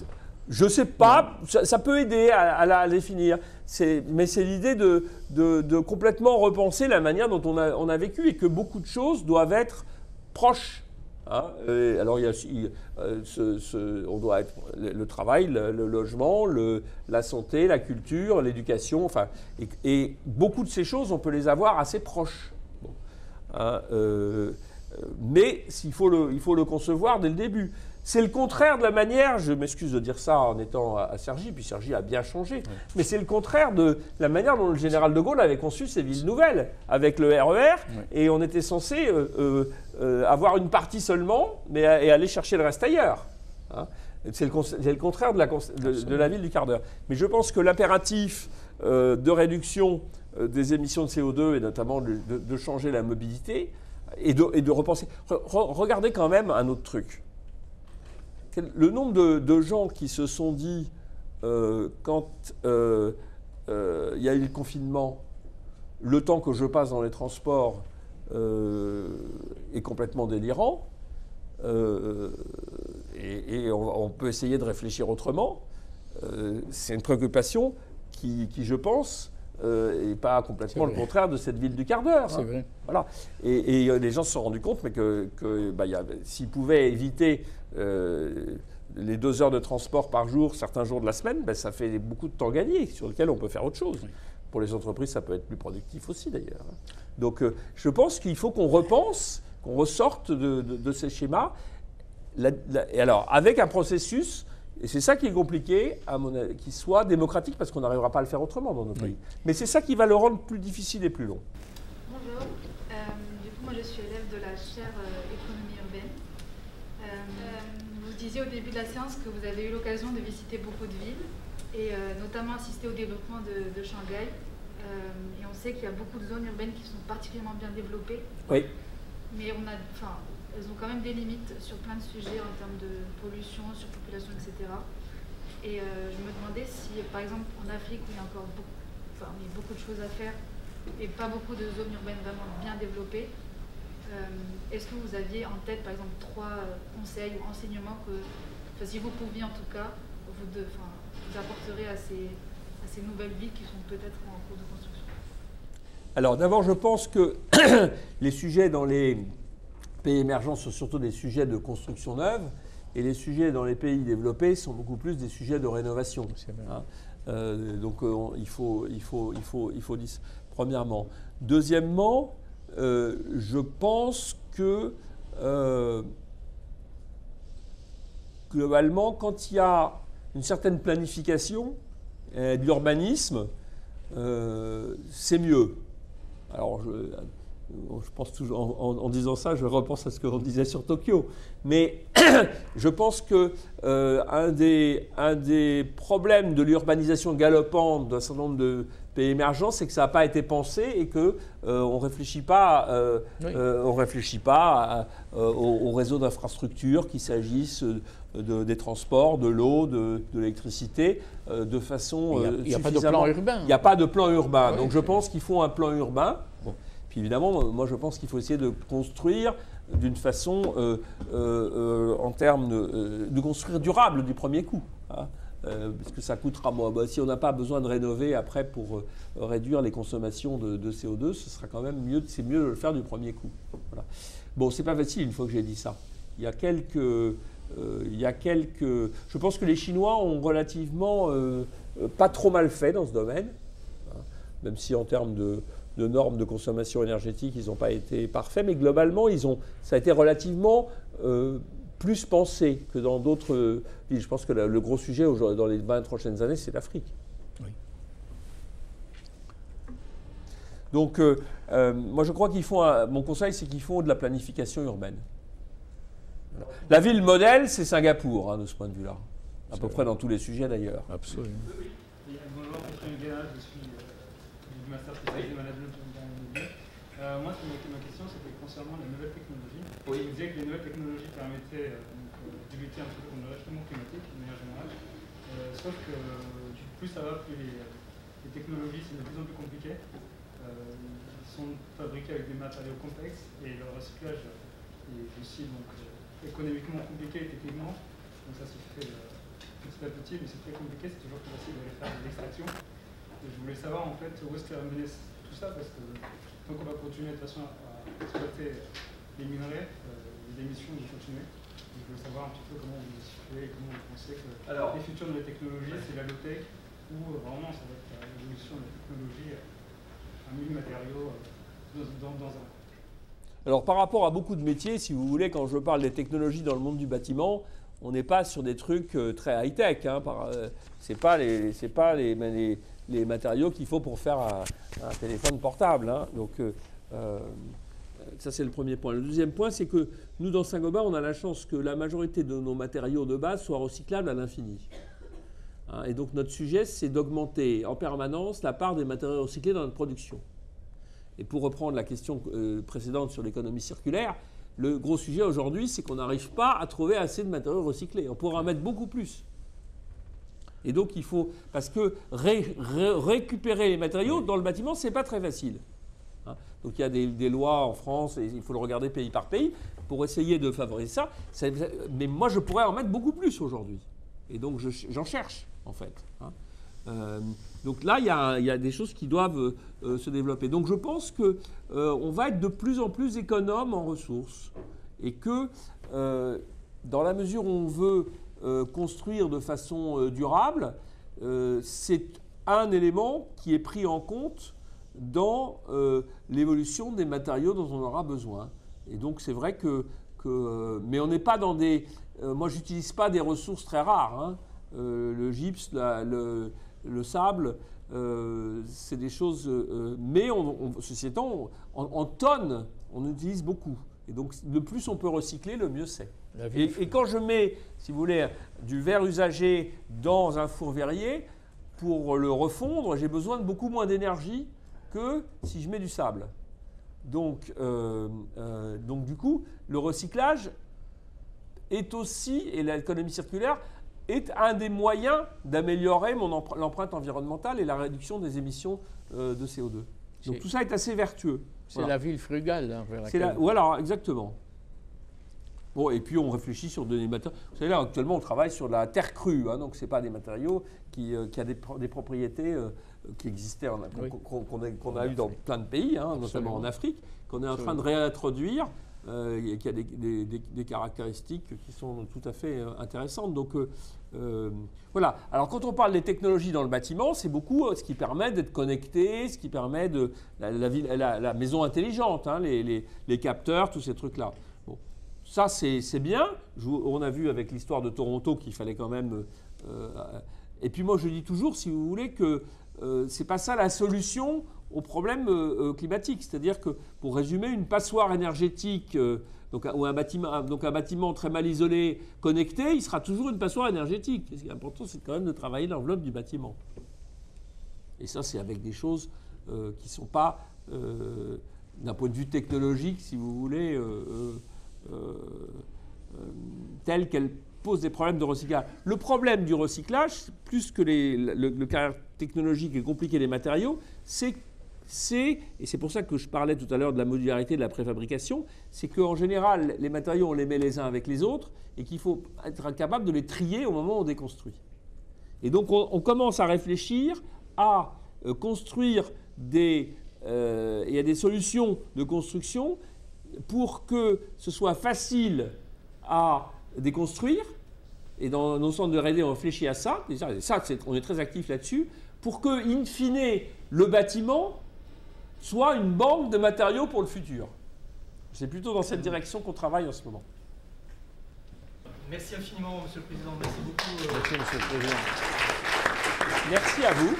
Je ne sais pas, ça peut aider à la définir, mais c'est l'idée de complètement repenser la manière dont on a vécu et que beaucoup de choses doivent être proches. Hein. Alors, on doit être le travail, le logement, la santé, la culture, l'éducation, enfin, et beaucoup de ces choses, on peut les avoir assez proches. Bon. Hein, mais il faut le concevoir dès le début. C'est le contraire de la manière, je m'excuse de dire ça en étant à Cergy, puis Cergy a bien changé, oui. Mais c'est le contraire de la manière dont le général de Gaulle avait conçu ces villes nouvelles, avec le RER, oui. Et on était censé avoir une partie seulement, et aller chercher le reste ailleurs. Hein. C'est le contraire de la ville du quart d'heure. Mais je pense que l'impératif de réduction des émissions de CO2, et notamment de changer la mobilité, et de repenser... Regardez quand même un autre truc. Le nombre de gens qui se sont dit, quand il y a eu le confinement, le temps que je passe dans les transports est complètement délirant, et on peut essayer de réfléchir autrement. C'est une préoccupation qui je pense, et pas complètement le contraire de cette ville du quart d'heure. C'est vrai. Voilà. Et les gens se sont rendus compte, mais s'ils pouvaient éviter les 2 heures de transport par jour, certains jours de la semaine, ça fait beaucoup de temps gagné sur lequel on peut faire autre chose. Oui. Pour les entreprises, ça peut être plus productif aussi d'ailleurs. Donc je pense qu'il faut qu'on repense, qu'on ressorte de ces schémas. Et alors, avec un processus... Et c'est ça qui est compliqué, qui soit démocratique, parce qu'on n'arrivera pas à le faire autrement dans nos pays. Mais c'est ça qui va le rendre plus difficile et plus long. Bonjour. Du coup, moi, je suis élève de la chaire économie urbaine. Vous disiez au début de la séance que vous avez eu l'occasion de visiter beaucoup de villes, et notamment assister au développement de Shanghai. Et on sait qu'il y a beaucoup de zones urbaines qui sont particulièrement bien développées. Oui. Mais elles ont quand même des limites sur plein de sujets en termes de pollution, surpopulation, etc. Et je me demandais si, par exemple, en Afrique, où il y a encore beaucoup de choses à faire et pas beaucoup de zones urbaines vraiment bien développées, est-ce que vous aviez en tête, par exemple, 3 conseils ou enseignements que, si vous pouviez en tout cas, vous apporterez à ces nouvelles villes qui sont peut-être en cours de construction? Alors d'abord, je pense que les sujets dans les pays émergents sont surtout des sujets de construction neuve, et les sujets dans les pays développés sont beaucoup plus des sujets de rénovation. Hein. Donc il faut dire, premièrement. Deuxièmement, je pense que globalement, quand il y a une certaine planification de l'urbanisme, c'est mieux. Alors, je pense toujours, en disant ça, je repense à ce qu'on disait sur Tokyo. Mais je pense que un des problèmes de l'urbanisation galopante d'un certain nombre de pays émergents, c'est que ça n'a pas été pensé et qu'on ne réfléchit pas, au réseau d'infrastructures, qu'il s'agisse des transports, de l'eau, de l'électricité, de façon il n'y a pas de plan urbain. Il n'y a pas de plan urbain. Oui, donc je pense qu'il faut un plan urbain. Bon. Puis évidemment, moi je pense qu'il faut essayer de construire d'une façon, en termes de construire durable du premier coup. Hein, parce que ça coûtera moins. Si on n'a pas besoin de rénover après pour réduire les consommations de CO2, ce sera quand même mieux. C'est mieux de le faire du premier coup. Voilà. Bon, c'est pas facile une fois que j'ai dit ça. Il y a quelques. Je pense que les Chinois ont relativement pas trop mal fait dans ce domaine, hein, même si en termes de normes de consommation énergétique, ils n'ont pas été parfaits, mais globalement, ça a été relativement plus pensé que dans d'autres villes. Je pense que le gros sujet dans les 20 prochaines années, c'est l'Afrique. Oui. Donc, moi, je crois mon conseil, c'est qu'il faut de la planification urbaine. Voilà. La ville modèle, c'est Singapour, hein, de ce point de vue-là. À peu près dans tous les sujets, d'ailleurs. Absolument. Bonjour, Patrick Guérin, je suis du du master spécialisé management de l'immobilier. Moi, ma question, c'était concernant les nouvelles technologies. Oui. Vous disiez que les nouvelles technologies permettaient de lutter un peu contre le réchauffement climatique, de manière générale. Sauf que plus ça va, plus les technologies, c'est de plus en plus compliqué. Ils sont fabriqués avec des matériaux complexes et le recyclage est aussi économiquement compliqué et techniquement. Donc ça se fait petit à petit, mais c'est très compliqué, c'est toujours plus facile de faire de l'extraction. Et je voulais savoir en fait où est-ce qu'elle a mené tout ça, parce que tant qu'on va continuer de toute façon à exploiter les minerais, les émissions vont continuer. Je voulais savoir un petit peu comment vous situez et comment vous pensez que les futures nouvelles technologies, c'est la low-tech ou vraiment ça va être l'évolution de la technologie, un milieu matériaux dans un. Alors par rapport à beaucoup de métiers, si vous voulez, quand je parle des technologies dans le monde du bâtiment, on n'est pas sur des trucs très high-tech. Hein, ce n'est pas les matériaux qu'il faut pour faire un téléphone portable. Hein. Donc ça c'est le premier point. Le deuxième point, c'est que nous dans Saint-Gobain, on a la chance que la majorité de nos matériaux de base soient recyclables à l'infini. Hein, et donc notre sujet, c'est d'augmenter en permanence la part des matériaux recyclés dans notre production. Et pour reprendre la question précédente sur l'économie circulaire, le gros sujet aujourd'hui, c'est qu'on n'arrive pas à trouver assez de matériaux recyclés. On pourrait en mettre beaucoup plus. Et donc il faut, parce que récupérer les matériaux dans le bâtiment, c'est pas très facile. Hein, donc il y a des lois en France, et il faut le regarder pays par pays, pour essayer de favoriser ça. Mais moi, je pourrais en mettre beaucoup plus aujourd'hui. Et donc j'en cherche, en fait. Hein. Donc là, il y a des choses qui doivent se développer. Donc je pense qu'on va être de plus en plus économe en ressources et que dans la mesure où on veut construire de façon durable, c'est un élément qui est pris en compte dans l'évolution des matériaux dont on aura besoin. Et donc c'est vrai mais on n'est pas dans des... moi, j'utilise pas des ressources très rares. Hein. Le gypse, le sable, c'est des choses... mais ceci étant, en tonnes, on utilise beaucoup. Et donc, le plus on peut recycler, le mieux c'est. Et quand je mets, si vous voulez, du verre usagé dans un four verrier, pour le refondre, j'ai besoin de beaucoup moins d'énergie que si je mets du sable. Donc du coup, le recyclage est aussi, et l'économie circulaire, est un des moyens d'améliorer l'empreinte environnementale et la réduction des émissions de CO2. Donc tout ça est assez vertueux. C'est la ville frugale. Hein, voilà, exactement. Bon, et puis on réfléchit sur des matériaux. Vous savez, là, actuellement, on travaille sur la terre crue, hein, donc ce n'est pas des matériaux qui ont des propriétés qui existaient, qu'on a eu dans plein de pays, hein, notamment en Afrique, qu'on est en train de réintroduire. Et qui a des caractéristiques qui sont tout à fait intéressantes. Donc voilà. Alors quand on parle des technologies dans le bâtiment, c'est beaucoup ce qui permet d'être connecté, ce qui permet de la maison intelligente, hein, les capteurs, tous ces trucs-là. Bon. Ça c'est bien. On a vu avec l'histoire de Toronto qu'il fallait quand même... et puis moi je dis toujours, si vous voulez, que c'est pas ça la solution au problème climatique. C'est-à-dire que, pour résumer, une passoire énergétique, ou un bâtiment très mal isolé, connecté, il sera toujours une passoire énergétique. Ce qui est important, c'est quand même de travailler l'enveloppe du bâtiment. Et ça, c'est avec des choses qui ne sont pas, d'un point de vue technologique, si vous voulez, telles qu'elles posent des problèmes de recyclage. Le problème du recyclage, plus que le caractère technologique et compliqué des matériaux, et c'est pour ça que je parlais tout à l'heure de la modularité de la préfabrication, c'est qu'en général, les matériaux, on les met les uns avec les autres et qu'il faut être capable de les trier au moment où on déconstruit. Et donc, on commence à réfléchir à construire il y a des solutions de construction pour que ce soit facile à déconstruire. Et dans nos centres de R&D, on réfléchit à ça. Et ça, on est très actif là-dessus, pour que, in fine, le bâtiment soit une banque de matériaux pour le futur. C'est plutôt dans cette direction qu'on travaille en ce moment. Merci infiniment, Monsieur le Président. Merci beaucoup. Merci, Monsieur le Président. Merci à vous.